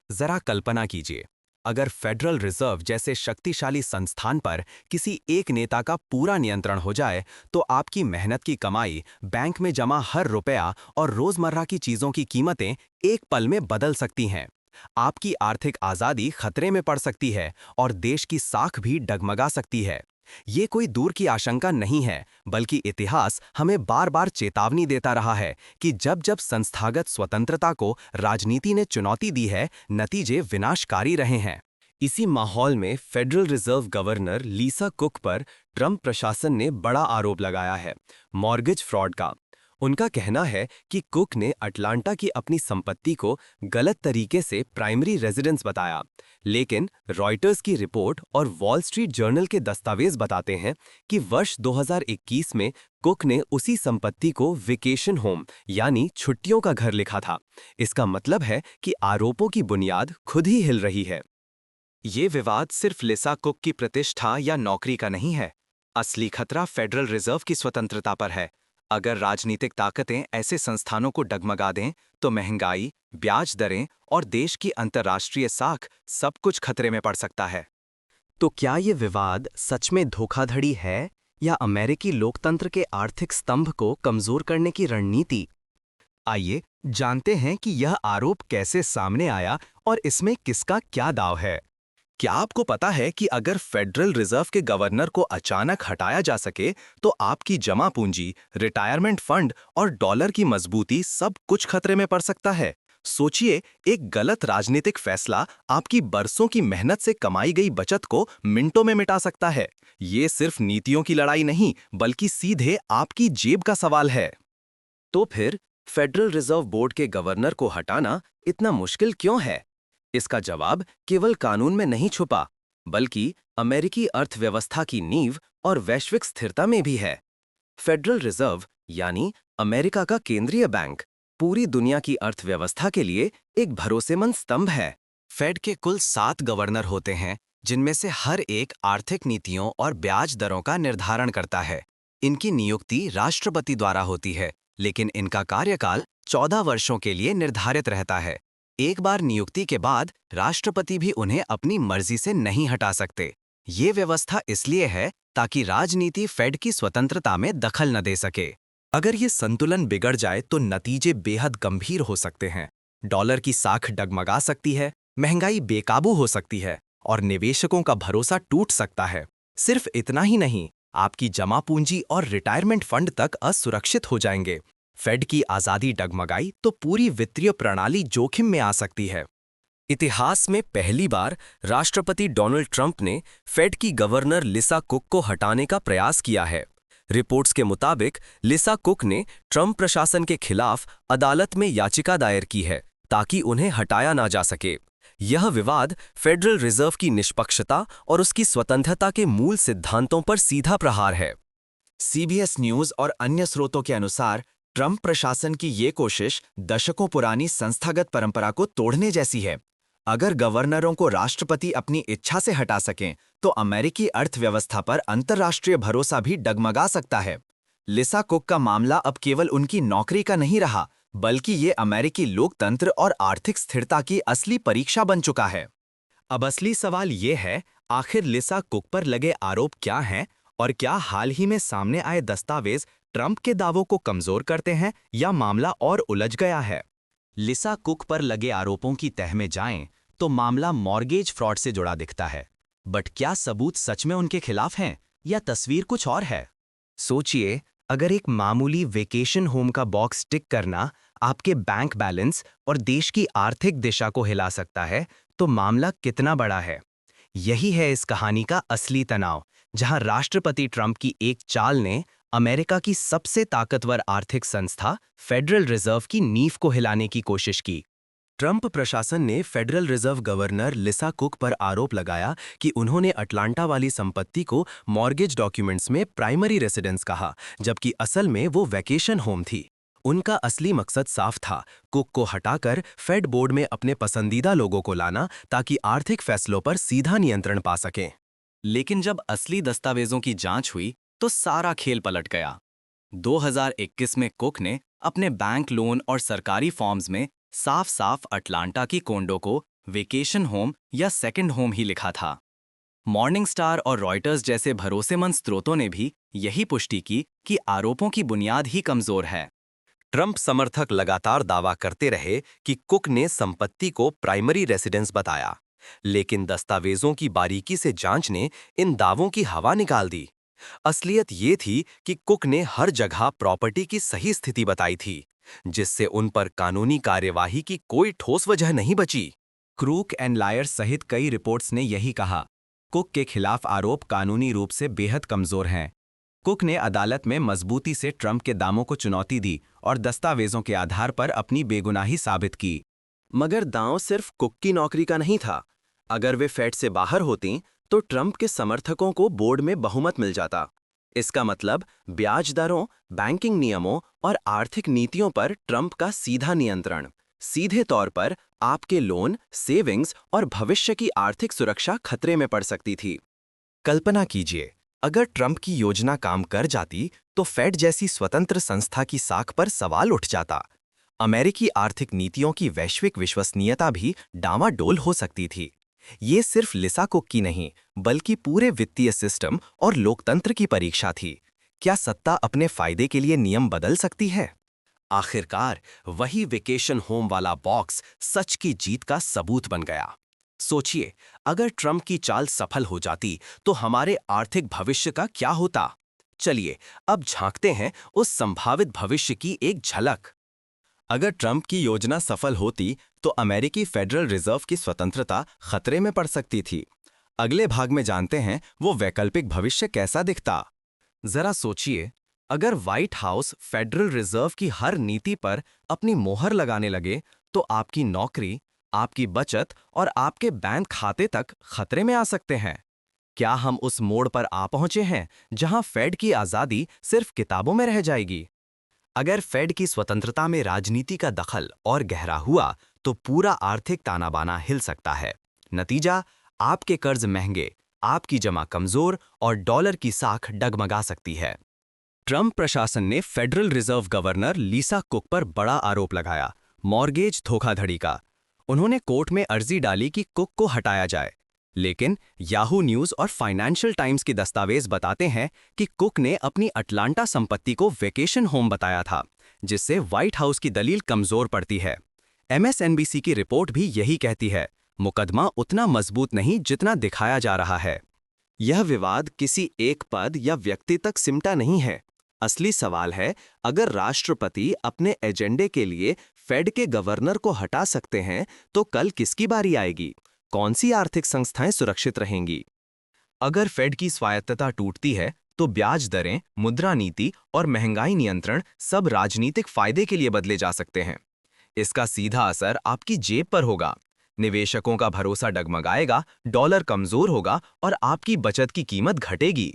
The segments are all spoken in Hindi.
जरा कल्पना कीजिए, अगर फेडरल रिजर्व जैसे शक्तिशाली संस्थान पर किसी एक नेता का पूरा नियंत्रण हो जाए, तो आपकी मेहनत की कमाई, बैंक में जमा हर रुपया और रोजमर्रा की चीजों की कीमतें एक पल में बदल सकती हैं। आपकी आर्थिक आजादी खतरे में पड़ सकती है और देश की साख भी डगमगा सकती है। ये कोई दूर की आशंका नहीं है, बल्कि इतिहास हमें बार बार चेतावनी देता रहा है कि जब जब संस्थागत स्वतंत्रता को राजनीति ने चुनौती दी है, नतीजे विनाशकारी रहे हैं। इसी माहौल में फेडरल रिजर्व गवर्नर लीसा कुक पर ट्रंप प्रशासन ने बड़ा आरोप लगाया है, मॉर्गेज फ्रॉड का। उनका कहना है कि कुक ने अटलांटा की अपनी संपत्ति को गलत तरीके से प्राइमरी रेजिडेंस बताया, लेकिन रॉयटर्स की रिपोर्ट और वॉल स्ट्रीट जर्नल के दस्तावेज बताते हैं कि वर्ष 2021 में कुक ने उसी संपत्ति को वेकेशन होम यानी छुट्टियों का घर लिखा था। इसका मतलब है कि आरोपों की बुनियाद खुद ही हिल रही है। ये विवाद सिर्फ लिसा कुक की प्रतिष्ठा या नौकरी का नहीं है। असली खतरा फेडरल रिजर्व की स्वतंत्रता पर है। अगर राजनीतिक ताकतें ऐसे संस्थानों को डगमगा दें, तो महंगाई, ब्याज दरें और देश की अंतर्राष्ट्रीय साख सब कुछ खतरे में पड़ सकता है। तो क्या ये विवाद सच में धोखाधड़ी है या अमेरिकी लोकतंत्र के आर्थिक स्तंभ को कमजोर करने की रणनीति? आइए जानते हैं कि यह आरोप कैसे सामने आया और इसमें किसका क्या दाव है। क्या आपको पता है कि अगर फेडरल रिजर्व के गवर्नर को अचानक हटाया जा सके, तो आपकी जमा पूंजी, रिटायरमेंट फंड और डॉलर की मजबूती सब कुछ खतरे में पड़ सकता है। सोचिए, एक गलत राजनीतिक फैसला आपकी बरसों की मेहनत से कमाई गई बचत को मिनटों में मिटा सकता है। ये सिर्फ नीतियों की लड़ाई नहीं, बल्कि सीधे आपकी जेब का सवाल है। तो फिर फेडरल रिजर्व बोर्ड के गवर्नर को हटाना इतना मुश्किल क्यों है? इसका जवाब केवल कानून में नहीं छुपा, बल्कि अमेरिकी अर्थव्यवस्था की नींव और वैश्विक स्थिरता में भी है। फेडरल रिजर्व यानी अमेरिका का केंद्रीय बैंक पूरी दुनिया की अर्थव्यवस्था के लिए एक भरोसेमंद स्तंभ है। फेड के कुल 7 गवर्नर होते हैं, जिनमें से हर एक आर्थिक नीतियों और ब्याज दरों का निर्धारण करता है। इनकी नियुक्ति राष्ट्रपति द्वारा होती है, लेकिन इनका कार्यकाल 14 वर्षों के लिए निर्धारित रहता है। एक बार नियुक्ति के बाद राष्ट्रपति भी उन्हें अपनी मर्जी से नहीं हटा सकते। ये व्यवस्था इसलिए है ताकि राजनीति फेड की स्वतंत्रता में दखल न दे सके। अगर ये संतुलन बिगड़ जाए तो नतीजे बेहद गंभीर हो सकते हैं। डॉलर की साख डगमगा सकती है, महंगाई बेकाबू हो सकती है और निवेशकों का भरोसा टूट सकता है। सिर्फ इतना ही नहीं, आपकी जमा पूंजी और रिटायरमेंट फंड तक असुरक्षित हो जाएंगे। फेड की आजादी डगमगाई तो पूरी वित्तीय प्रणाली जोखिम में आ सकती है। इतिहास में पहली बार राष्ट्रपति डोनाल्ड ट्रंप ने फेड की गवर्नर लिसा कुक को हटाने का प्रयास किया है। रिपोर्ट्स के मुताबिक लिसा कुक ने ट्रंप प्रशासन के खिलाफ अदालत में याचिका दायर की है ताकि उन्हें हटाया ना जा सके। यह विवाद फेडरल रिजर्व की निष्पक्षता और उसकी स्वतंत्रता के मूल सिद्धांतों पर सीधा प्रहार है। सीबीएस न्यूज और अन्य स्रोतों के अनुसार ट्रंप प्रशासन की ये कोशिश दशकों पुरानी संस्थागत परंपरा को तोड़ने जैसी है। अगर गवर्नरों को राष्ट्रपति अपनी इच्छा से हटा सकें, तो अमेरिकी अर्थव्यवस्था पर अंतर्राष्ट्रीय भरोसा भी डगमगा सकता है। लिसा कुक का मामला अब केवल उनकी नौकरी का नहीं रहा, बल्कि ये अमेरिकी लोकतंत्र और आर्थिक स्थिरता की असली परीक्षा बन चुका है। अब असली सवाल ये है, आखिर लिसा कुक पर लगे आरोप क्या हैं और क्या हाल ही में सामने आए दस्तावेज ट्रंप के दावों को कमजोर करते हैं या मामला और उलझ गया है? लिसा कुक पर लगे आरोपों की तह में जाएं तो मामला मॉर्गेज फ्रॉड से जुड़ा दिखता है। बट क्या सबूत सच में उनके खिलाफ हैं या तस्वीर कुछ और है? सोचिए, अगर एक मामूली वेकेशन होम का बॉक्स टिक करना आपके बैंक बैलेंस और देश की आर्थिक दिशा को हिला सकता है, तो मामला कितना बड़ा है? यही है इस कहानी का असली तनाव, जहां राष्ट्रपति ट्रंप की एक चाल ने अमेरिका की सबसे ताकतवर आर्थिक संस्था फेडरल रिजर्व की नींव को हिलाने की कोशिश की। ट्रंप प्रशासन ने फेडरल रिजर्व गवर्नर लिसा कुक पर आरोप लगाया कि उन्होंने अटलांटा वाली संपत्ति को मॉर्गेज डॉक्यूमेंट्स में प्राइमरी रेसिडेंस कहा, जबकि असल में वो वैकेशन होम थी। उनका असली मकसद साफ था, कुक को हटाकर फेड बोर्ड में अपने पसंदीदा लोगों को लाना ताकि आर्थिक फैसलों पर सीधा नियंत्रण पा सकें। लेकिन जब असली दस्तावेजों की जांच हुई, तो सारा खेल पलट गया। 2021 में कुक ने अपने बैंक लोन और सरकारी फॉर्म्स में साफ साफ अटलांटा की कोंडो को वेकेशन होम या सेकंड होम ही लिखा था। मॉर्निंग स्टार और रॉयटर्स जैसे भरोसेमंद स्रोतों ने भी यही पुष्टि की कि आरोपों की बुनियाद ही कमजोर है। ट्रंप समर्थक लगातार दावा करते रहे कि कुक ने संपत्ति को प्राइमरी रेसिडेंस बताया, लेकिन दस्तावेजों की बारीकी से जांच ने इन दावों की हवा निकाल दी। असलियत ये थी कि कुक ने हर जगह प्रॉपर्टी की सही स्थिति बताई थी, जिससे उन पर कानूनी कार्यवाही की कोई ठोस वजह नहीं बची। क्रूक एंड लायर्स सहित कई रिपोर्ट्स ने यही कहा। कुक के खिलाफ आरोप कानूनी रूप से बेहद कमजोर हैं। कुक ने अदालत में मजबूती से ट्रंप के दामों को चुनौती दी और दस्तावेजों के आधार पर अपनी बेगुनाही साबित की। मगर दांव सिर्फ कुक की नौकरी का नहीं था। अगर वे फेड से बाहर होतीं, तो ट्रंप के समर्थकों को बोर्ड में बहुमत मिल जाता। इसका मतलब ब्याज दरों, बैंकिंग नियमों और आर्थिक नीतियों पर ट्रंप का सीधा नियंत्रण। सीधे तौर पर आपके लोन, सेविंग्स और भविष्य की आर्थिक सुरक्षा खतरे में पड़ सकती थी। कल्पना कीजिए, अगर ट्रंप की योजना काम कर जाती तो फेड जैसी स्वतंत्र संस्था की साख पर सवाल उठ जाता। अमेरिकी आर्थिक नीतियों की वैश्विक विश्वसनीयता भी डामाडोल हो सकती थी। ये सिर्फ लिसा कुक की नहीं, बल्कि पूरे वित्तीय सिस्टम और लोकतंत्र की परीक्षा थी। क्या सत्ता अपने फायदे के लिए नियम बदल सकती है? आखिरकार वही वेकेशन होम वाला बॉक्स सच की जीत का सबूत बन गया। सोचिए, अगर ट्रंप की चाल सफल हो जाती तो हमारे आर्थिक भविष्य का क्या होता? चलिए अब झांकते हैं उस संभावित भविष्य की एक झलक। अगर ट्रंप की योजना सफल होती तो अमेरिकी फेडरल रिजर्व की स्वतंत्रता खतरे में पड़ सकती थी। अगले भाग में जानते हैं वो वैकल्पिक भविष्य कैसा दिखता। जरा सोचिए, अगर व्हाइट हाउस फेडरल रिजर्व की हर नीति पर अपनी मोहर लगाने लगे तो आपकी नौकरी, आपकी बचत और आपके बैंक खाते तक खतरे में आ सकते हैं। क्या हम उस मोड़ पर आ पहुंचे हैं जहां फेड की आजादी सिर्फ किताबों में रह जाएगी? अगर फेड की स्वतंत्रता में राजनीति का दखल और गहरा हुआ तो पूरा आर्थिक तानाबाना हिल सकता है। नतीजा, आपके कर्ज महंगे, आपकी जमा कमजोर और डॉलर की साख डगमगा सकती है। ट्रंप प्रशासन ने फेडरल रिजर्व गवर्नर लिसा कुक पर बड़ा आरोप लगाया, मॉर्गेज धोखाधड़ी का। उन्होंने कोर्ट में अर्जी डाली कि कुक को हटाया जाए, लेकिन याहू न्यूज और फाइनेंशियल टाइम्स के दस्तावेज बताते हैं कि कुक ने अपनी अटलांटा संपत्ति को वेकेशन होम बताया था, जिससे व्हाइट हाउस की दलील कमजोर पड़ती है। MSNBC की रिपोर्ट भी यही कहती है, मुकदमा उतना मजबूत नहीं जितना दिखाया जा रहा है। यह विवाद किसी एक पद या व्यक्ति तक सिमटा नहीं है। असली सवाल है, अगर राष्ट्रपति अपने एजेंडे के लिए फेड के गवर्नर को हटा सकते हैं तो कल किसकी बारी आएगी? कौन सी आर्थिक संस्थाएं सुरक्षित रहेंगी? अगर फेड की स्वायत्तता टूटती है तो ब्याज दरें, मुद्रा नीति और महंगाई नियंत्रण सब राजनीतिक फायदे के लिए बदले जा सकते हैं। इसका सीधा असर आपकी जेब पर होगा। निवेशकों का भरोसा डगमगाएगा, डॉलर कमजोर होगा और आपकी बचत की कीमत घटेगी।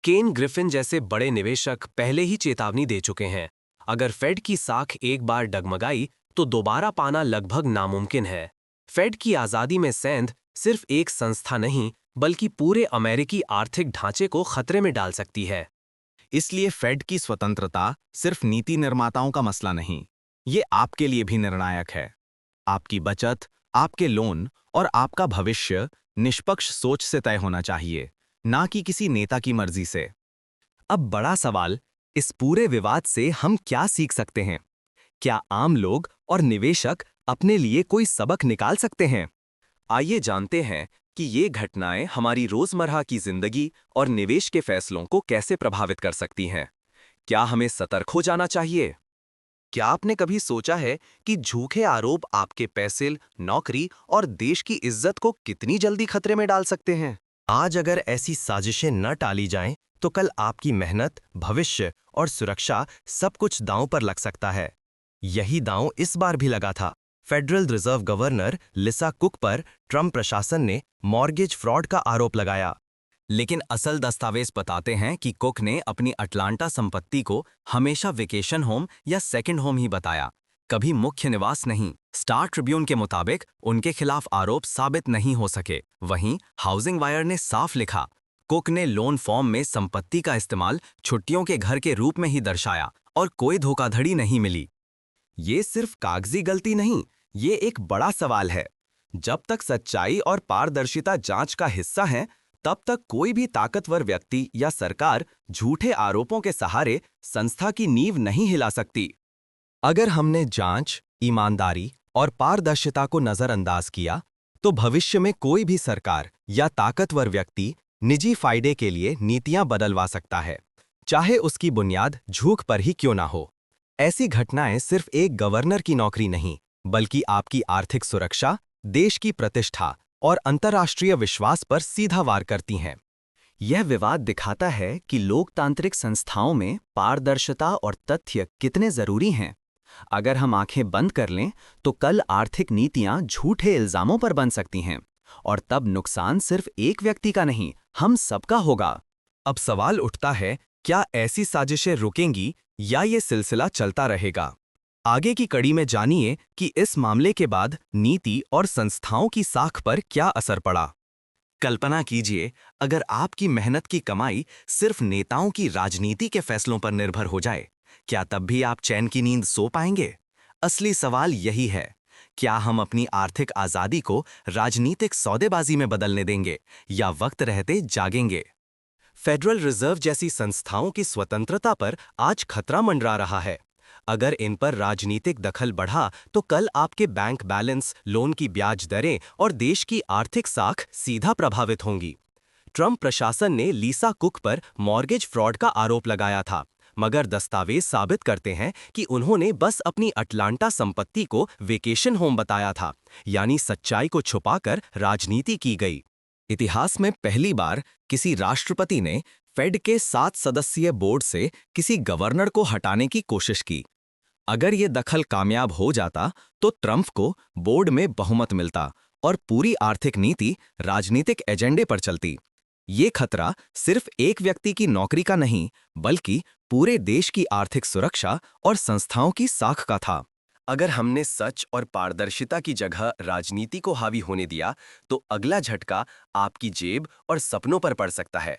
केन ग्रिफिन जैसे बड़े निवेशक पहले ही चेतावनी दे चुके हैं, अगर फेड की साख एक बार डगमगाई तो दोबारा पाना लगभग नामुमकिन है। फेड की आजादी में सेंध सिर्फ एक संस्था नहीं, बल्कि पूरे अमेरिकी आर्थिक ढांचे को खतरे में डाल सकती है। इसलिए फेड की स्वतंत्रता सिर्फ नीति निर्माताओं का मसला नहीं, ये आपके लिए भी निर्णायक है। आपकी बचत, आपके लोन और आपका भविष्य निष्पक्ष सोच से तय होना चाहिए, ना कि किसी नेता की मर्जी से। अब बड़ा सवाल, इस पूरे विवाद से हम क्या सीख सकते हैं? क्या आम लोग और निवेशक अपने लिए कोई सबक निकाल सकते हैं? आइए जानते हैं कि ये घटनाएं हमारी रोजमर्रा की जिंदगी और निवेश के फैसलों को कैसे प्रभावित कर सकती हैं। क्या हमें सतर्क हो जाना चाहिए? क्या आपने कभी सोचा है कि झूठे आरोप आपके पैसे, नौकरी और देश की इज्जत को कितनी जल्दी खतरे में डाल सकते हैं? आज अगर ऐसी साजिशें न टाली जाएं, तो कल आपकी मेहनत, भविष्य और सुरक्षा सब कुछ दांव पर लग सकता है। यही दांव इस बार भी लगा था। फेडरल रिजर्व गवर्नर लिसा कुक पर ट्रंप प्रशासन ने मॉर्गेज फ्रॉड का आरोप लगाया। लेकिन असल दस्तावेज बताते हैं कि कुक ने अपनी अटलांटा संपत्ति को हमेशा वेकेशन होम या सेकंड होम ही बताया, कभी मुख्य निवास नहीं। स्टार ट्रिब्यून के मुताबिक उनके खिलाफ आरोप साबित नहीं हो सके। वहीं हाउसिंग वायर ने साफ लिखा, कुक ने लोन फॉर्म में संपत्ति का इस्तेमाल छुट्टियों के घर के रूप में ही दर्शाया और कोई धोखाधड़ी नहीं मिली। ये सिर्फ कागजी गलती नहीं, ये एक बड़ा सवाल है। जब तक सच्चाई और पारदर्शिता जांच का हिस्सा हैं, तब तक कोई भी ताकतवर व्यक्ति या सरकार झूठे आरोपों के सहारे संस्था की नींव नहीं हिला सकती। अगर हमने जांच, ईमानदारी और पारदर्शिता को नजरअंदाज किया, तो भविष्य में कोई भी सरकार या ताकतवर व्यक्ति निजी फायदे के लिए नीतियां बदलवा सकता है, चाहे उसकी बुनियाद झूठ पर ही क्यों ना हो। ऐसी घटनाएं सिर्फ एक गवर्नर की नौकरी नहीं, बल्कि आपकी आर्थिक सुरक्षा, देश की प्रतिष्ठा और अंतर्राष्ट्रीय विश्वास पर सीधा वार करती हैं। यह विवाद दिखाता है कि लोकतांत्रिक संस्थाओं में पारदर्शिता और तथ्य कितने जरूरी हैं। अगर हम आंखें बंद कर लें, तो कल आर्थिक नीतियां झूठे इल्जामों पर बन सकती हैं, और तब नुकसान सिर्फ एक व्यक्ति का नहीं, हम सबका होगा। अब सवाल उठता है, क्या ऐसी साजिशें रुकेंगी या ये सिलसिला चलता रहेगा? आगे की कड़ी में जानिए कि इस मामले के बाद नीति और संस्थाओं की साख पर क्या असर पड़ा। कल्पना कीजिए, अगर आपकी मेहनत की कमाई सिर्फ नेताओं की राजनीति के फैसलों पर निर्भर हो जाए, क्या तब भी आप चैन की नींद सो पाएंगे? असली सवाल यही है, क्या हम अपनी आर्थिक आजादी को राजनीतिक सौदेबाजी में बदलने देंगे या वक्त रहते जागेंगे? फेडरल रिजर्व जैसी संस्थाओं की स्वतंत्रता पर आज खतरा मंडरा रहा है। अगर इन पर राजनीतिक दखल बढ़ा, तो कल आपके बैंक बैलेंस, लोन की ब्याज दरें और देश की आर्थिक साख सीधा प्रभावित होंगी। ट्रंप प्रशासन ने लीसा कुक पर मॉर्गेज फ्रॉड का आरोप लगाया था, मगर दस्तावेज साबित करते हैं कि उन्होंने बस अपनी अटलांटा संपत्ति को वेकेशन होम बताया था, यानी सच्चाई को छुपाकर राजनीति की गई। इतिहास में पहली बार किसी राष्ट्रपति ने फेड के 7 सदस्यीय बोर्ड से किसी गवर्नर को हटाने की कोशिश की। अगर ये दखल कामयाब हो जाता, तो ट्रंप को बोर्ड में बहुमत मिलता और पूरी आर्थिक नीति राजनीतिक एजेंडे पर चलती। ये खतरा सिर्फ एक व्यक्ति की नौकरी का नहीं, बल्कि पूरे देश की आर्थिक सुरक्षा और संस्थाओं की साख का था। अगर हमने सच और पारदर्शिता की जगह राजनीति को हावी होने दिया, तो अगला झटका आपकी जेब और सपनों पर पड़ सकता है।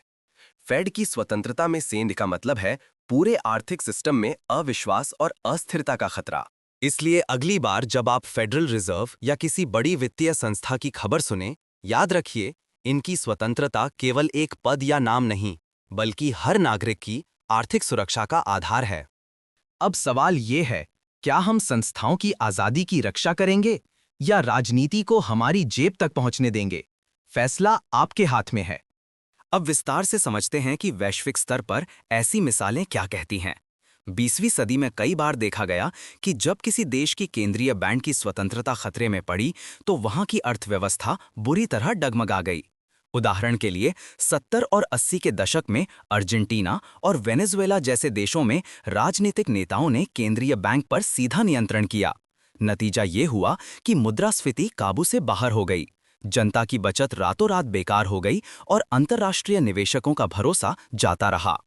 फेड की स्वतंत्रता में सेंध का मतलब है पूरे आर्थिक सिस्टम में अविश्वास और अस्थिरता का खतरा। इसलिए अगली बार जब आप फेडरल रिजर्व या किसी बड़ी वित्तीय संस्था की खबर सुने, याद रखिए, इनकी स्वतंत्रता केवल एक पद या नाम नहीं, बल्कि हर नागरिक की आर्थिक सुरक्षा का आधार है। अब सवाल ये है, क्या हम संस्थाओं की आजादी की रक्षा करेंगे या राजनीति को हमारी जेब तक पहुंचने देंगे? फैसला आपके हाथ में है। अब विस्तार से समझते हैं कि वैश्विक स्तर पर ऐसी मिसालें क्या कहती हैं। 20वीं सदी में कई बार देखा गया कि जब किसी देश की केंद्रीय बैंक की स्वतंत्रता खतरे में पड़ी, तो वहां की अर्थव्यवस्था बुरी तरह डगमगा गई। उदाहरण के लिए 70 और 80 के दशक में अर्जेंटीना और वेनेजुएला जैसे देशों में राजनीतिक नेताओं ने केंद्रीय बैंक पर सीधा नियंत्रण किया। नतीजा ये हुआ कि मुद्रास्फीति काबू से बाहर हो गई, जनता की बचत रातों रात बेकार हो गई और अंतर्राष्ट्रीय निवेशकों का भरोसा जाता रहा।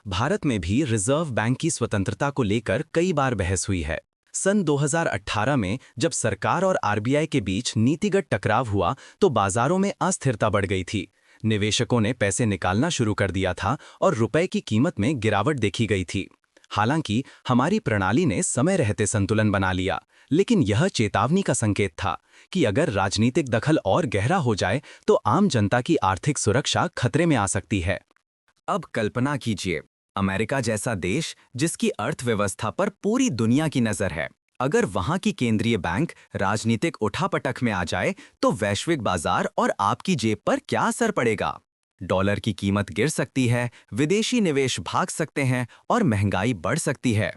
भारत में भी रिजर्व बैंक की स्वतंत्रता को लेकर कई बार बहस हुई है। सन 2018 में जब सरकार और आरबीआई के बीच नीतिगत टकराव हुआ, तो बाजारों में अस्थिरता बढ़ गई थी। निवेशकों ने पैसे निकालना शुरू कर दिया था और रुपए की कीमत में गिरावट देखी गई थी। हालांकि हमारी प्रणाली ने समय रहते संतुलन बना लिया, लेकिन यह चेतावनी का संकेत था कि अगर राजनीतिक दखल और गहरा हो जाए, तो आम जनता की आर्थिक सुरक्षा खतरे में आ सकती है। अब कल्पना कीजिए, अमेरिका जैसा देश जिसकी अर्थव्यवस्था पर पूरी दुनिया की नजर है, अगर वहां की केंद्रीय बैंक राजनीतिक उठापटक में आ जाए, तो वैश्विक बाजार और आपकी जेब पर क्या असर पड़ेगा? डॉलर की कीमत गिर सकती है, विदेशी निवेश भाग सकते हैं और महंगाई बढ़ सकती है।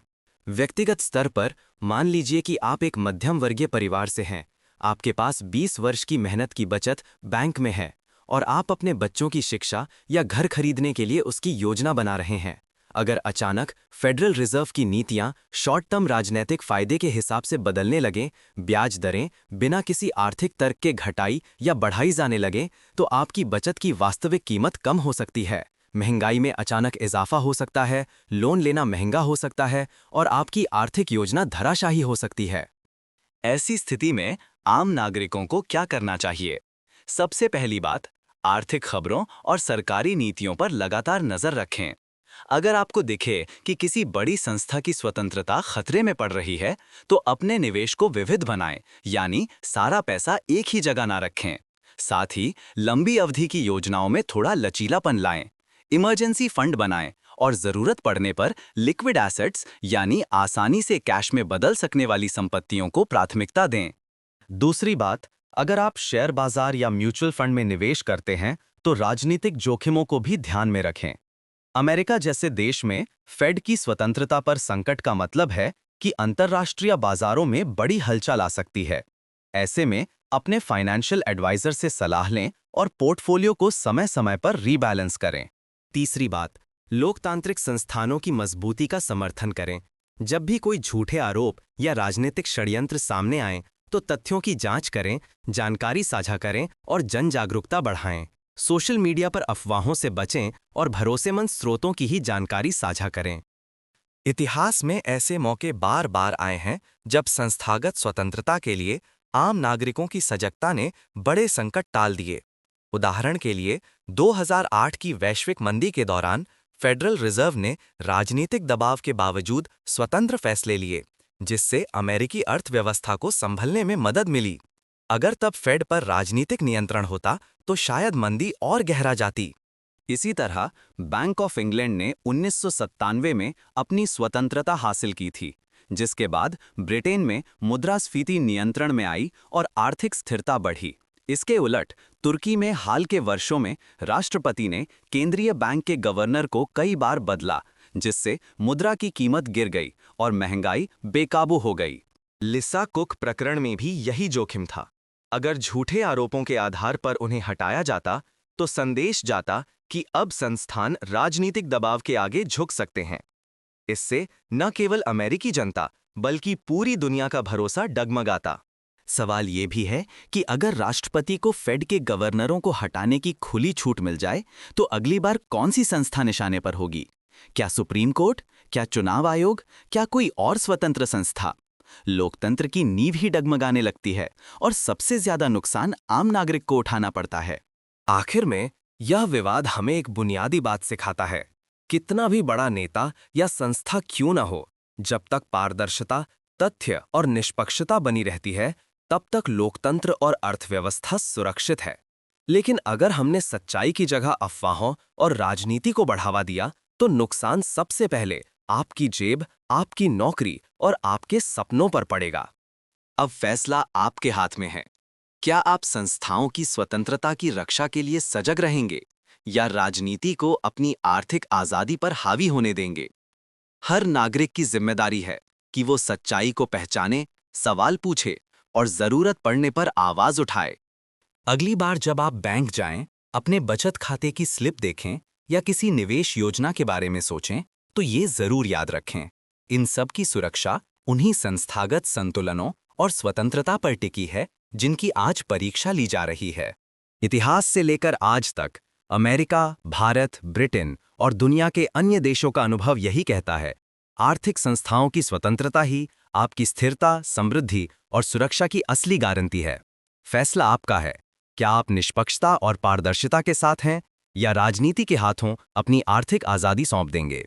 व्यक्तिगत स्तर पर मान लीजिए कि आप एक मध्यम वर्गीय परिवार से हैं। आपके पास 20 वर्ष की मेहनत की बचत बैंक में है और आप अपने बच्चों की शिक्षा या घर खरीदने के लिए उसकी योजना बना रहे हैं। अगर अचानक फेडरल रिजर्व की नीतियां शॉर्ट टर्म राजनीतिक फायदे के हिसाब से बदलने लगें, ब्याज दरें बिना किसी आर्थिक तर्क के घटाई या बढ़ाई जाने लगें, तो आपकी बचत की वास्तविक कीमत कम हो सकती है। महंगाई में अचानक इजाफा हो सकता है, लोन लेना महंगा हो सकता है और आपकी आर्थिक योजना धराशायी हो सकती है। ऐसी स्थिति में आम नागरिकों को क्या करना चाहिए? सबसे पहली बात, आर्थिक खबरों और सरकारी नीतियों पर लगातार नजर रखें। अगर आपको दिखे कि किसी बड़ी संस्था की स्वतंत्रता खतरे में पड़ रही है, तो अपने निवेश को विविध बनाएं, यानी सारा पैसा एक ही जगह ना रखें। साथ ही लंबी अवधि की योजनाओं में थोड़ा लचीलापन लाएं, इमरजेंसी फंड बनाएं और जरूरत पड़ने पर लिक्विड एसेट्स यानी आसानी से कैश में बदल सकने वाली संपत्तियों को प्राथमिकता दें। दूसरी बात, अगर आप शेयर बाजार या म्यूचुअल फंड में निवेश करते हैं, तो राजनीतिक जोखिमों को भी ध्यान में रखें। अमेरिका जैसे देश में फेड की स्वतंत्रता पर संकट का मतलब है कि अंतर्राष्ट्रीय बाजारों में बड़ी हलचल आ सकती है। ऐसे में अपने फाइनेंशियल एडवाइजर से सलाह लें और पोर्टफोलियो को समय-समय पर रीबैलेंस करें। तीसरी बात, लोकतांत्रिक संस्थानों की मजबूती का समर्थन करें। जब भी कोई झूठे आरोप या राजनीतिक षड्यंत्र सामने आए, तो तथ्यों की जांच करें, जानकारी साझा करें और जन जागरूकता बढ़ाएं। सोशल मीडिया पर अफवाहों से बचें और भरोसेमंद स्रोतों की ही जानकारी साझा करें। इतिहास में ऐसे मौके बार बार आए हैं जब संस्थागत स्वतंत्रता के लिए आम नागरिकों की सजगता ने बड़े संकट टाल दिए। उदाहरण के लिए 2008 की वैश्विक मंदी के दौरान फेडरल रिजर्व ने राजनीतिक दबाव के बावजूद स्वतंत्र फैसले लिए, जिससे अमेरिकी अर्थव्यवस्था को संभलने में मदद मिली। अगर तब फेड पर राजनीतिक नियंत्रण होता तो शायद मंदी और गहरा जाती। इसी तरह बैंक ऑफ इंग्लैंड ने 1997 में अपनी स्वतंत्रता हासिल की थी, जिसके बाद ब्रिटेन में मुद्रास्फीति नियंत्रण में आई और आर्थिक स्थिरता बढ़ी। इसके उलट तुर्की में हाल के वर्षों में राष्ट्रपति ने केंद्रीय बैंक के गवर्नर को कई बार बदला, जिससे मुद्रा की कीमत गिर गई और महंगाई बेकाबू हो गई। लिसा कुक प्रकरण में भी यही जोखिम था। अगर झूठे आरोपों के आधार पर उन्हें हटाया जाता, तो संदेश जाता कि अब संस्थान राजनीतिक दबाव के आगे झुक सकते हैं। इससे न केवल अमेरिकी जनता बल्कि पूरी दुनिया का भरोसा डगमगाता। सवाल ये भी है कि अगर राष्ट्रपति को फेड के गवर्नरों को हटाने की खुली छूट मिल जाए, तो अगली बार कौन सी संस्था निशाने पर होगी? क्या सुप्रीम कोर्ट? क्या चुनाव आयोग? क्या कोई और स्वतंत्र संस्था? लोकतंत्र की नींव ही डगमगाने लगती है और सबसे ज्यादा नुकसान आम नागरिक को उठाना पड़ता है। आखिर में यह विवाद हमें एक बुनियादी बात सिखाता है। कितना भी बड़ा नेता या संस्था क्यों न हो, जब तक पारदर्शिता, तथ्य और निष्पक्षता बनी रहती है, तब तक लोकतंत्र और अर्थव्यवस्था सुरक्षित है। लेकिन अगर हमने सच्चाई की जगह अफवाहों और राजनीति को बढ़ावा दिया, तो नुकसान सबसे पहले आपकी जेब, आपकी नौकरी और आपके सपनों पर पड़ेगा। अब फैसला आपके हाथ में है। क्या आप संस्थाओं की स्वतंत्रता की रक्षा के लिए सजग रहेंगे या राजनीति को अपनी आर्थिक आजादी पर हावी होने देंगे? हर नागरिक की जिम्मेदारी है कि वो सच्चाई को पहचाने, सवाल पूछे और जरूरत पड़ने पर आवाज उठाए। अगली बार जब आप बैंक जाएं, अपने बचत खाते की स्लिप देखें या किसी निवेश योजना के बारे में सोचें, तो ये जरूर याद रखें, इन सब की सुरक्षा उन्हीं संस्थागत संतुलनों और स्वतंत्रता पर टिकी है जिनकी आज परीक्षा ली जा रही है। इतिहास से लेकर आज तक अमेरिका, भारत, ब्रिटेन और दुनिया के अन्य देशों का अनुभव यही कहता है, आर्थिक संस्थाओं की स्वतंत्रता ही आपकी स्थिरता, समृद्धि और सुरक्षा की असली गारंटी है। फैसला आपका है। क्या आप निष्पक्षता और पारदर्शिता के साथ हैं या राजनीति के हाथों अपनी आर्थिक आजादी सौंप देंगे?